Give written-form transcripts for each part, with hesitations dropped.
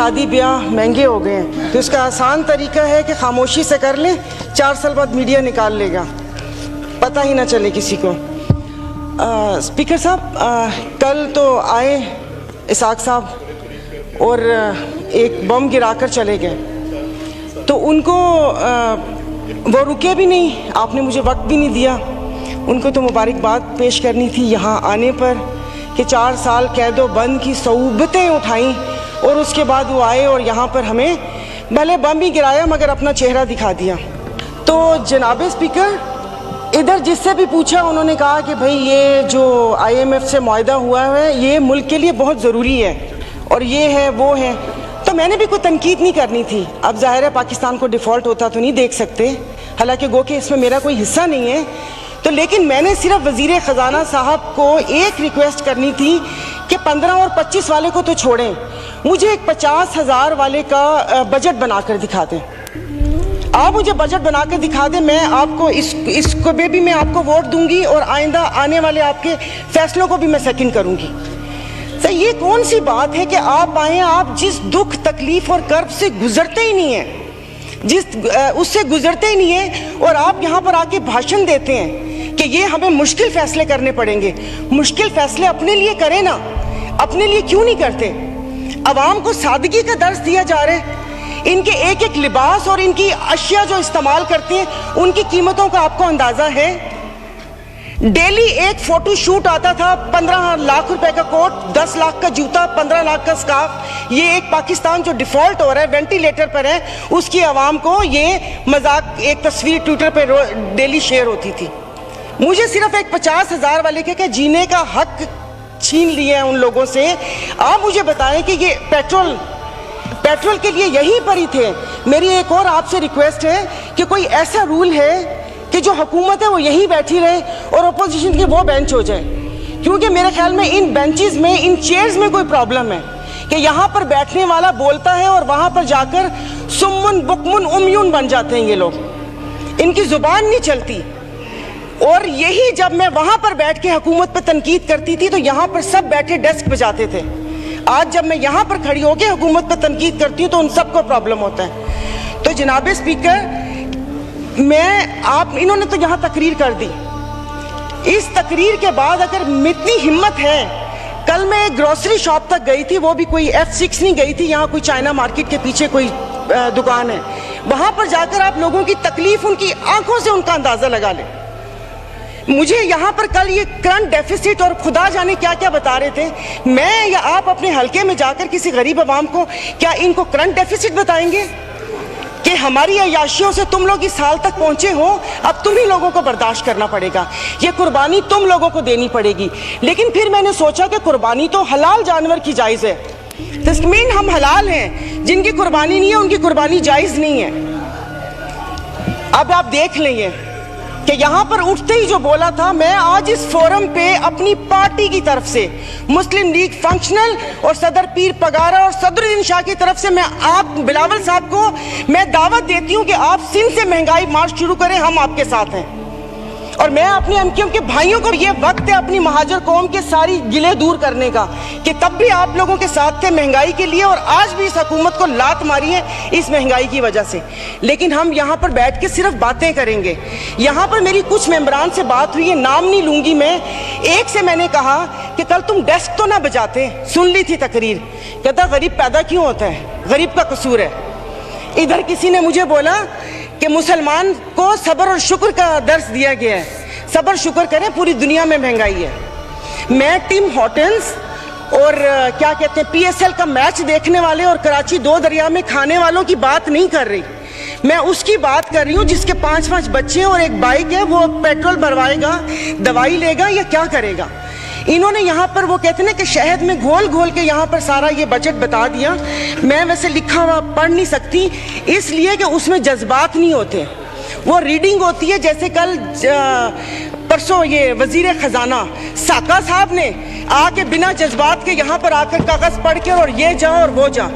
शादी ब्याह महंगे हो गए हैं, तो इसका आसान तरीका है कि खामोशी से कर लें, 4 साल बाद मीडिया निकाल लेगा, पता ही ना चले किसी को। स्पीकर साहब, कल तो आए इसाक साहब और एक बम गिराकर चले गए, तो उनको वो रुके भी नहीं, आपने मुझे वक्त भी नहीं दिया। उनको तो मुबारकबाद पेश करनी थी यहाँ आने पर कि 4 साल कैदो बंद की सऊबतें उठाई और उसके बाद वो आए और यहाँ पर हमें भले बम ही गिराया मगर अपना चेहरा दिखा दिया। तो जनाब स्पीकर, इधर जिससे भी पूछा उन्होंने कहा कि भाई ये जो IMF से मुआहदा हुआ है ये मुल्क के लिए बहुत ज़रूरी है और ये है वो है, तो मैंने भी कोई तनकीद नहीं करनी थी। अब जाहिर है पाकिस्तान को डिफ़ॉल्ट होता तो नहीं देख सकते, हालांकि गो कि इसमें मेरा कोई हिस्सा नहीं है, तो लेकिन मैंने सिर्फ वज़ीर ख़जाना साहब को एक रिक्वेस्ट करनी थी कि 15 और 25 वाले को तो छोड़ें, मुझे एक 50,000 वाले का बजट बनाकर दिखा दें। आप मुझे बजट बनाकर दिखा दें, मैं आपको इसको भी मैं आपको वोट दूंगी और आइंदा आने वाले आपके फैसलों को भी मैं सेकंड करूंगी। तो ये कौन सी बात है कि आप आए, आप जिस दुख तकलीफ और कर्ब से गुजरते ही नहीं हैं, उससे गुजरते ही नहीं हैं, और आप यहाँ पर आके भाषण देते हैं कि ये हमें मुश्किल फैसले करने पड़ेंगे। मुश्किल फैसले अपने लिए करें ना, अपने लिए क्यों नहीं करते? अवाम को सादगी का दर्स दिया जा रहा है, इनके एक एक लिबास और इनकी अशिया जो इस्तेमाल करते हैं उनकी कीमतों का आपको अंदाजा है? डेली एक फोटो शूट आता था, 15 लाख रुपए का कोट, 10 लाख का जूता, 15 लाख का स्कार्फ। ये एक पाकिस्तान जो डिफॉल्ट हो रहा है, वेंटिलेटर पर है, उसकी आवाम को ये मजाक एक तस्वीर ट्विटर पर डेली शेयर होती थी। मुझे सिर्फ एक 50,000 वाले के जीने का हक छीन लिया है उन लोगों से। आप मुझे बताएं कि ये पेट्रोल के लिए यहीं पर ही थे। मेरी एक और आपसे रिक्वेस्ट है कि कोई ऐसा रूल है कि जो हुकूमत है वो यहीं बैठी रहे और अपोजिशन के वो बेंच हो जाए, क्योंकि मेरे ख्याल में इन बेंचेस में, इन चेयर्स में कोई प्रॉब्लम है कि यहाँ पर बैठने वाला बोलता है और वहाँ पर जाकर सुम्मुन बुकमुन उम्यून बन जाते हैं ये लोग, इनकी जुबान नहीं चलती। और यही जब मैं वहाँ पर बैठ के हुकूमत पर तनकीद करती थी तो यहाँ पर सब बैठे डेस्क बजाते थे। आज जब मैं यहाँ पर खड़ी होकर हुकूमत पर तनकीद करती हूँ तो उन सबको प्रॉब्लम होता है। तो जनाब स्पीकर, इन्होंने तो यहाँ तकरीर कर दी, इस तकरीर के बाद अगर इतनी हिम्मत है, कल मैं एक ग्रोसरी शॉप तक गई थी, वो भी कोई F6 नहीं गई थी, यहाँ कोई चाइना मार्केट के पीछे कोई दुकान है, वहाँ पर जाकर आप लोगों की तकलीफ, उनकी आंखों से उनका अंदाजा लगा लें। मुझे यहाँ पर कल ये करंट डेफिसिट और खुदा जाने क्या क्या बता रहे थे, मैं या आप अपने हलके में जाकर किसी गरीब आवाम को क्या इनको करंट डेफिसिट बताएंगे कि हमारी अयाशियों से तुम लोग इस साल तक पहुंचे हो, अब तुम ही लोगों को बर्दाश्त करना पड़ेगा, ये कुर्बानी तुम लोगों को देनी पड़ेगी। लेकिन फिर मैंने सोचा कि कुर्बानी तो हलाल जानवर की जायज़ है, तस्मीन हम हलाल हैं, जिनकी कुर्बानी नहीं है उनकी कुर्बानी जायज़ नहीं है। अब आप देख लेंगे कि यहाँ पर उठते ही जो बोला था, मैं आज इस फोरम पे अपनी पार्टी की तरफ से, मुस्लिम लीग फंक्शनल और सदर पीर पगारा और सदरुद्दीन शाह की तरफ से मैं आप बिलावल साहब को मैं दावत देती हूँ कि आप सिंध से महंगाई मार्च शुरू करें, हम आपके साथ हैं। और मैं अपने एमक्यूएम के भाइयों को, ये वक्त है अपनी महाजर कौम के सारी गिले दूर करने का कि तब भी आप लोगों के साथ थे महंगाई के लिए और आज भी इस हुकूमत को लात मारी है इस महंगाई की वजह से। लेकिन हम यहाँ पर बैठ के सिर्फ बातें करेंगे। यहाँ पर मेरी कुछ मेंबरान से बात हुई है, नाम नहीं लूंगी मैं। एक से मैंने कहा कि कल तुम डेस्क तो ना बजाते, सुन ली थी तकरीर, कहता गरीब पैदा क्यों होता है, गरीब का कसूर है। इधर किसी ने मुझे बोला कि मुसलमान को सब्र और शुक्र का दर्स दिया गया है, सब्र शुक्र करें, पूरी दुनिया में महंगाई है। मैं टिम हॉर्टन्स और क्या कहते हैं PSL का मैच देखने वाले और कराची 2 दरिया में खाने वालों की बात नहीं कर रही, मैं उसकी बात कर रही हूँ जिसके 5-5 बच्चे और एक बाइक है, वो पेट्रोल भरवाएगा, दवाई लेगा या क्या करेगा। इन्होंने यहाँ पर वो कहते हैं कि शहद में घोल घोल के यहाँ पर सारा ये बजट बता दिया। मैं वैसे लिखा हुआ पढ़ नहीं सकती इसलिए कि उसमें जज्बात नहीं होते, वो रीडिंग होती है। जैसे कल परसों ये वजीर खजाना साका साहब ने आके बिना जज्बात के यहाँ पर आकर कागज पढ़ के और ये जा और वो जा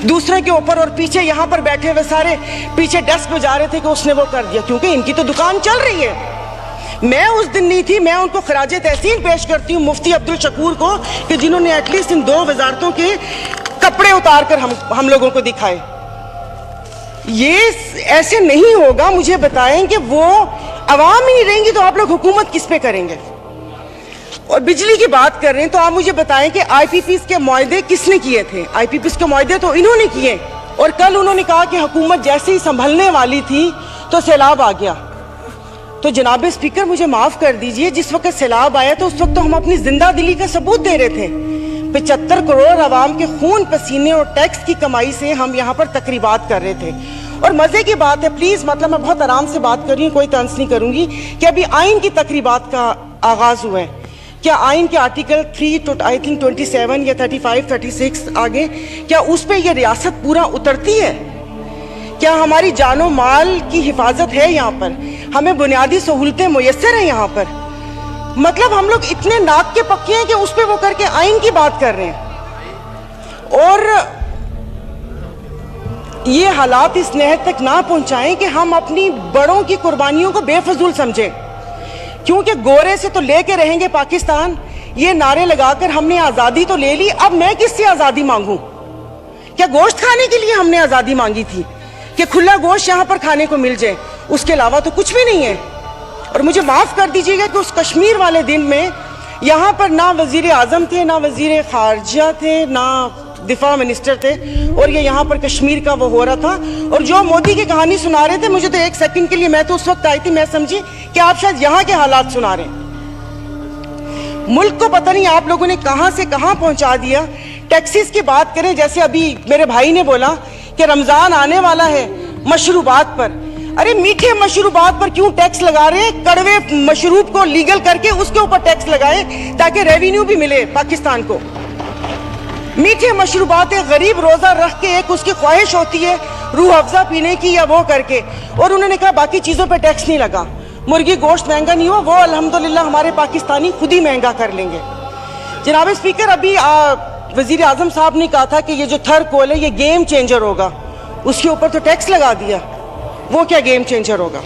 दूसरे के ऊपर, और पीछे यहाँ पर बैठे हुए सारे पीछे डेस्क बजा रहे थे कि उसने वो कर दिया, क्योंकि इनकी तो दुकान चल रही है। मैं उस दिन नहीं थी, मैं उनको खराजे तहसीन पेश करती हूँ मुफ्ती अब्दुल शकूर को कि जिन्होंने एटलीस्ट इन 2 वजारतों के कपड़े उतार कर हम लोगों को दिखाए। ये ऐसे नहीं होगा। मुझे बताएं कि वो आवाम ही नहीं रहेंगी तो आप लोग हुकूमत किस पे करेंगे? और बिजली की बात कर रहे हैं तो आप मुझे बताएं कि आईपीपीस के मुआहदे किसने किए थे? आईपीपीस के मुआहदे तो इन्होंने किए। और कल उन्होंने कहा कि हुकूमत जैसे ही संभलने वाली थी तो सैलाब आ गया। तो जनाब स्पीकर मुझे माफ कर दीजिए, जिस वक्त सैलाब आया तो उस वक्त तो हम अपनी जिंदा दिली का सबूत दे रहे थे। 75 करोड़ आवाम के खून पसीने और टैक्स की कमाई से हम यहाँ पर तकरीबात कर रहे थे। और मजे की बात है, प्लीज मतलब मैं बहुत आराम से बात कर रही हूँ, कोई तंज नहीं करूंगी, कि अभी आइन की तकरीबात का आगाज हुआ है। क्या आइन के आर्टिकल 3 आई थिंक 27 या 35, 36 आगे, क्या उस पर यह रियासत पूरा उतरती है? क्या हमारी जानो माल की हिफाजत है? यहाँ पर हमें बुनियादी सहूलतें मुयस्सर हैं यहाँ पर? मतलब हम लोग इतने नाक के पक्के हैं कि उस पर वो करके आइन की बात कर रहे हैं। और ये हालात इस नहर तक ना पहुंचाएं कि हम अपनी बड़ों की कुर्बानियों को बेफजूल समझें, क्योंकि गोरे से तो लेके रहेंगे पाकिस्तान, ये नारे लगाकर हमने आजादी तो ले ली, अब मैं किससे आजादी मांगूं? क्या गोश्त खाने के लिए हमने आजादी मांगी थी कि खुला गोश्त यहां पर खाने को मिल जाए? उसके अलावा तो कुछ भी नहीं है। और मुझे माफ कर दीजिएगा कि उस कश्मीर वाले दिन में यहां पर ना वजीर आजम थे, ना वजीर खारजा थे, ना दिफा मिनिस्टर थे, और ये यहाँ पर कश्मीर का वो हो रहा था। और जो मोदी की कहानी सुना रहे थे, मुझे तो एक सेकंड के लिए, मैं तो उस वक्त आई थी, मैं समझी कि आप शायद यहाँ के हालात सुना रहे हैं। मुल्क को पता नहीं आप लोगों ने कहां से कहां पहुंचा दिया। टैक्सीज की बात करें, जैसे अभी मेरे भाई ने बोला कि रमजान आने वाला है, मशरूबात पर, अरे मीठे मशरूबात पर क्यों टैक्स लगा रहे हैं? कड़वे मशरूब को लीगल करके उसके ऊपर टैक्स लगाएं ताकि रेवेन्यू भी मिले पाकिस्तान को। मीठे मशरूबात, गरीब रोजा रख के एक उसकी ख्वाहिश होती है रूह अफ़ज़ा पीने की या वो करके, और उन्होंने कहा बाकी चीज़ों पे टैक्स नहीं लगा। मुर्गी गोश्त महंगा नहीं हुआ, वो अल्हम्दुलिल्लाह हमारे पाकिस्तानी खुद ही महंगा कर लेंगे। जनाब स्पीकर, अभी वजीर आजम साहब ने कहा था कि ये जो थर कोल है ये गेम चेंजर होगा, उसके ऊपर तो टैक्स लगा दिया। वो क्या गेम चेंजर होगा?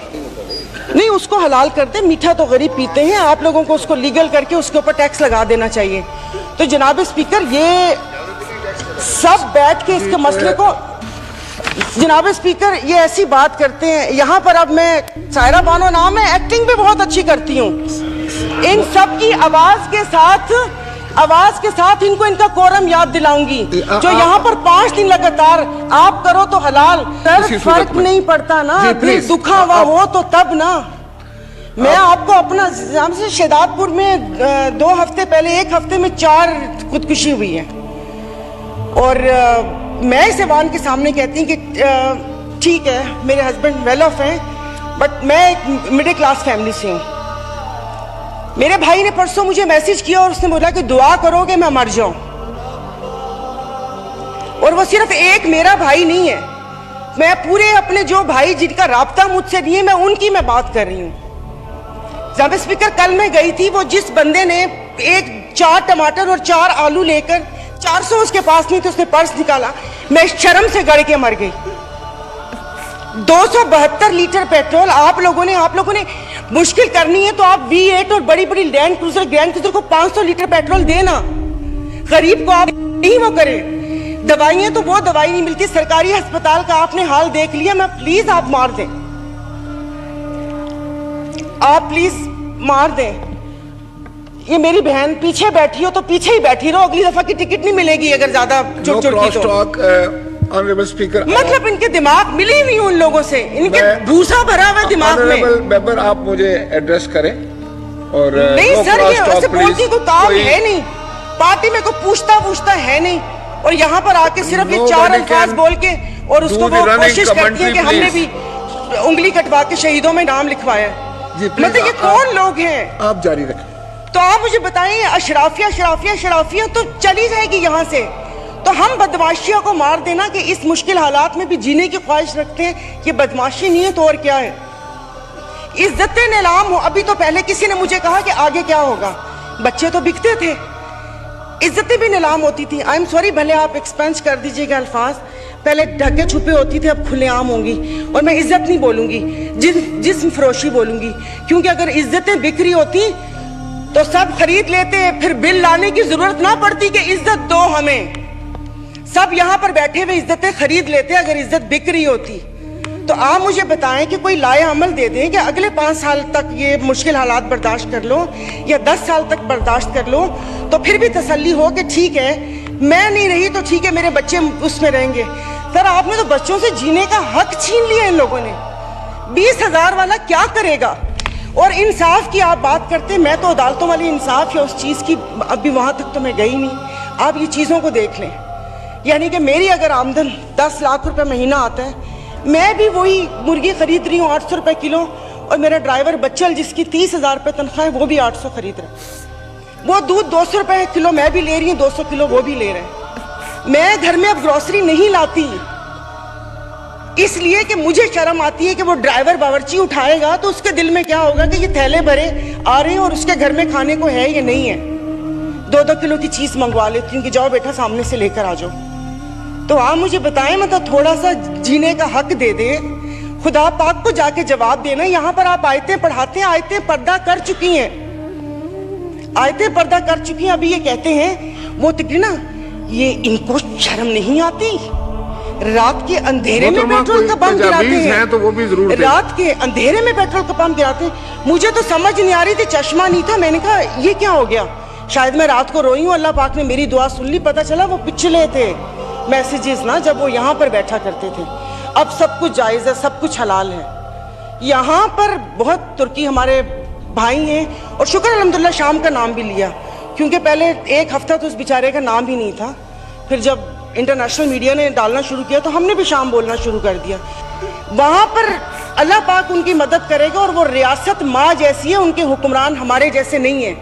नहीं, उसको हलाल करते, मीठा तो गरीब पीते हैं, आप लोगों को उसको लीगल करके उसके ऊपर टैक्स लगा देना चाहिए। तो जनाब स्पीकर, ये सब बैठ के इसके मसले को, जनाब स्पीकर ये ऐसी बात करते हैं यहाँ पर। अब मैं, सायरा बानो नाम है, एक्टिंग भी बहुत अच्छी करती हूँ। इन सब की आवाज के साथ इनको इनका कोरम याद दिलाऊंगी। जो यहाँ पर 5 दिन लगातार आप करो तो हलाल, फर्क नहीं पड़ता ना, दिल दुखा हुआ हो तो तब ना। मैं आपको अपना से शेदादपुर में 2 हफ्ते पहले, 1 हफ्ते में 4 खुदकुशी हुई है। और मैं इस ऐवान के सामने कहती हूँ कि ठीक है मेरे हस्बैंड वेल ऑफ हैं, बट मैं एक मिडिल क्लास फैमिली से हूँ। मेरे भाई ने परसों मुझे मैसेज किया और उसने बोला कि दुआ करोगे मैं मर जाऊं। और वो सिर्फ एक मेरा भाई नहीं है, मैं पूरे अपने जो भाई जिनका राब्ता मुझसे नहीं है, मैं उनकी मैं बात कर रही हूँ। जनाब स्पीकर, कल मैं गई थी, वो जिस बंदे ने 4 टमाटर और 4 आलू लेकर 400 उसके पास नहीं थे, उसने पर्स निकाला, मैं शर्म से गड़ के मर गई। 272 लीटर पेट्रोल आप लोगों ने मुश्किल करनी है तो आप V8 और बड़ी बड़ी ग्रैंड क्रूजर को 500 लीटर पेट्रोल देना, गरीब को आप नहीं वो करें। दवाइयां तो वो दवाई नहीं मिलती, सरकारी अस्पताल का आपने हाल देख लिया। मैं प्लीज आप मार दें, आप प्लीज मार दें। ये मेरी बहन पीछे बैठी हो तो पीछे ही बैठी रहो, अगली दफा की टिकट नहीं मिलेगी अगर ज्यादा चुट की तो। ऑनरेबल स्पीकर, मतलब इनके दिमाग मिले ही नहीं उन लोगों से, इनके भूसा भरा हुआ दिमाग में। ऑनरेबल मेंबर, आप मुझे एड्रेस करें। और नहीं सर, ये ऐसे बोलती को काम है नहीं, पार्टी में कोई पूछता है नहीं, और यहाँ पर आके सिर्फ ये 4 अल्फाज बोल के और उसको वो कोशिश करती है कि हमने भी उंगली कटवा के शहीदों में नाम लिखवाया। मतलब ये कौन लोग हैं? आप जारी रखें। तो आप मुझे बताइए, अशराफिया तो चली जाएगी यहाँ से, तो हम बदमाशियों को मार देना कि इस मुश्किल हालात में भी जीने की ख्वाहिश रखते हैं, ये बदमाशी नहीं है तो और क्या है? इज्जतें नीलाम हो। अभी तो पहले किसी ने मुझे कहा कि आगे क्या होगा, बच्चे तो बिकते थे, इज्जतें भी नीलाम होती थी। आई एम सॉरी, भले आप एक्सपेंस कर दीजिएगा अल्फाज, पहले ढके छुपे होती थे, अब खुलेआम होंगी। और मैं इज्जत नहीं बोलूंगी, जिस्म फरोशी बोलूंगी, क्योंकि अगर इज्जतें बिक रही होती तो सब खरीद लेते, फिर बिल लाने की जरूरत ना पड़ती कि इज्जत दो हमें। सब यहाँ पर बैठे हुए इज्जतें खरीद लेते अगर इज्जत बिक रही होती। तो आप मुझे बताएं कि कोई लाया अमल दे दें कि अगले 5 साल तक ये मुश्किल हालात बर्दाश्त कर लो या 10 साल तक बर्दाश्त कर लो, तो फिर भी तसल्ली हो कि ठीक है मैं नहीं रही तो ठीक है मेरे बच्चे उसमें रहेंगे। सर आपने तो बच्चों से जीने का हक छीन लिया इन लोगों ने। 20,000 वाला क्या करेगा? और इंसाफ की आप बात करते, मैं तो अदालतों वाली इंसाफ या उस चीज़ की अभी वहाँ तक तो मैं गई नहीं। आप ये चीज़ों को देख लें, यानी कि मेरी अगर आमदन 10 लाख रुपए महीना आता है, मैं भी वही मुर्गी खरीद रही हूँ 800 रुपए किलो, और मेरा ड्राइवर बच्चल जिसकी 30,000 रुपये तनख्वाह है वो भी 800 खरीद रहा है। वो दूध 200 रुपए किलो मैं भी ले रही हूँ, 200 किलो वो भी ले रहे हैं। मैं घर में अब ग्रोसरी नहीं लाती इसलिए कि मुझे शर्म आती है कि वो ड्राइवर बावर्ची उठाएगा तो उसके दिल में क्या होगा कि ये थैले भरे आ रहे हैं और उसके घर में खाने को है या नहीं है। 2-2 किलो की चीज़ मंगवा लेती हूँ कि जाओ बेटा सामने से लेकर आ जाओ। तो आप मुझे बताएं, मतलब थोड़ा सा जीने का हक दे दे, खुदा पाक को जाके जवाब देना। यहाँ पर आप आयतें पढ़ाते हैं, आयतें पर्दा कर चुकी हैं, आयतें पर्दा कर चुकी हैं। अभी ये कहते हैं वो तिकड़ी ना, ये इनको शर्म नहीं आती, रात के अंधेरे में पेट्रोल का पंप गिराते हैं, तो वो भी जरूर रात के अंधेरे में पेट्रोल का पंप गिराते हैं। मुझे तो समझ नहीं आ रही थी, चश्मा नहीं था, मैंने कहा ये क्या हो गया, शायद मैं रात को रोई हूँ, अल्लाह पाक ने मेरी दुआ सुन ली। पता चला वो पिछले थे मैसेजेस ना, जब वो यहाँ पर बैठा करते थे। अब सब कुछ जायज़ है, सब कुछ हलाल है। यहाँ पर बहुत तुर्की हमारे भाई हैं, और शुक्र अल्हम्दुलिल्लाह शाम का नाम भी लिया, क्योंकि पहले 1 हफ्ता तो उस बेचारे का नाम ही नहीं था। फिर जब इंटरनेशनल मीडिया ने डालना शुरू किया तो हमने भी शाम बोलना शुरू कर दिया। वहाँ पर अल्लाह पाक उनकी मदद करेगा, और वो रियासत माँ जैसी है, उनके हुक्मरान हमारे जैसे नहीं हैं,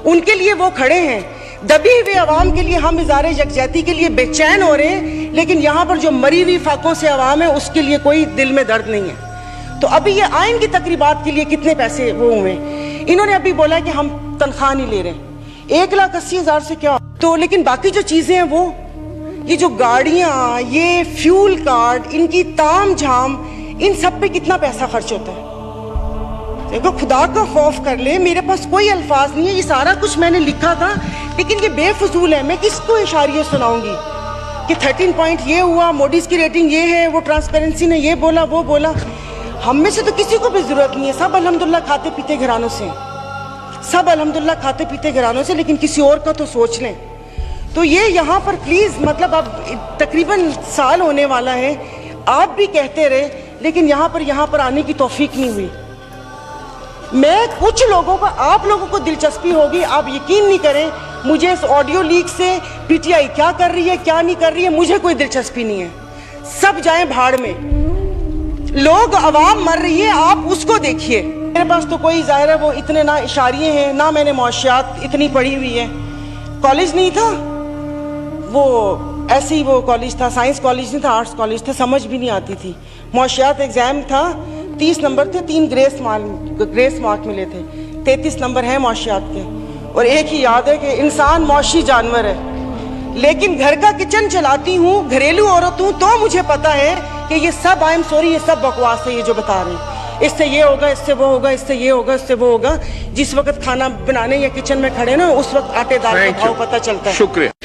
उनके लिए वो खड़े हैं। दबी हुए अवाम के लिए हम इज़ारे यकजहती के लिए बेचैन हो रहे हैं, लेकिन यहाँ पर जो मरी हुई फाकों से अवाम है उसके लिए कोई दिल में दर्द नहीं है। तो अभी ये आइन की तकरीबात के लिए कितने पैसे वो हुए, इन्होंने अभी बोला कि हम तनख्वाह नहीं ले रहे, 1,80,000 से क्या। तो लेकिन बाकी जो चीज़ें हैं वो, ये जो गाड़ियाँ, ये फ्यूल कार्ड, इनकी ताम झाम, इन सब पे कितना पैसा खर्च होता है। देखो खुदा का खौफ कर ले, मेरे पास कोई अल्फाज नहीं है, ये सारा कुछ मैंने लिखा था लेकिन ये बेफजूल है। मैं किसको इशारिये सुनाऊंगी कि 13 पॉइंट ये हुआ, मोडीज की रेटिंग ये है, वो ट्रांसपेरेंसी ने ये बोला वो बोला। हम में से तो किसी को भी जरूरत नहीं है, सब अल्हम्दुलिल्लाह खाते पीते घरानों से, सब अल्हम्दुलिल्लाह खाते पीते घरानों से, लेकिन किसी और का तो सोच लें। तो ये यहाँ पर प्लीज, मतलब अब तकरीबन साल होने वाला है, आप भी कहते रहे, लेकिन यहाँ पर आने की तौफीक नहीं हुई। मैं कुछ लोगों को, आप लोगों को दिलचस्पी होगी, आप यकीन नहीं करें, मुझे इस ऑडियो लीक से पीटीआई क्या कर रही है क्या नहीं कर रही है मुझे कोई दिलचस्पी नहीं है। सब जाएं भाड़ में, लोग अवाम मर रही है, आप उसको देखिए। मेरे पास तो कोई ज़ाहिर है वो इतने ना इशारिये हैं, ना मैंने मौशियात इतनी पढ़ी हुई है। कॉलेज नहीं था वो, ऐसे ही वो कॉलेज था, साइंस कॉलेज नहीं था, आर्ट्स कॉलेज था, समझ भी नहीं आती थी। मौशियात एग्जाम था, 30 नंबर थे, 3 ग्रेस मार्क मिले थे, 33 नंबर हैं मौशियात के। और एक ही याद है कि इंसान मौशी जानवर है, लेकिन घर का किचन चलाती हूँ, घरेलू औरत हूँ, तो मुझे पता है कि ये सब, आई एम सॉरी, ये सब बकवास है ये जो बता रहे हैं। इससे ये होगा, इससे वो होगा, इससे ये होगा, इससे वो होगा। जिस वक्त खाना बनाने या किचन में खड़े ना, उस वक्त आटे दाल का भाव पता चलता है। शुक्रिया।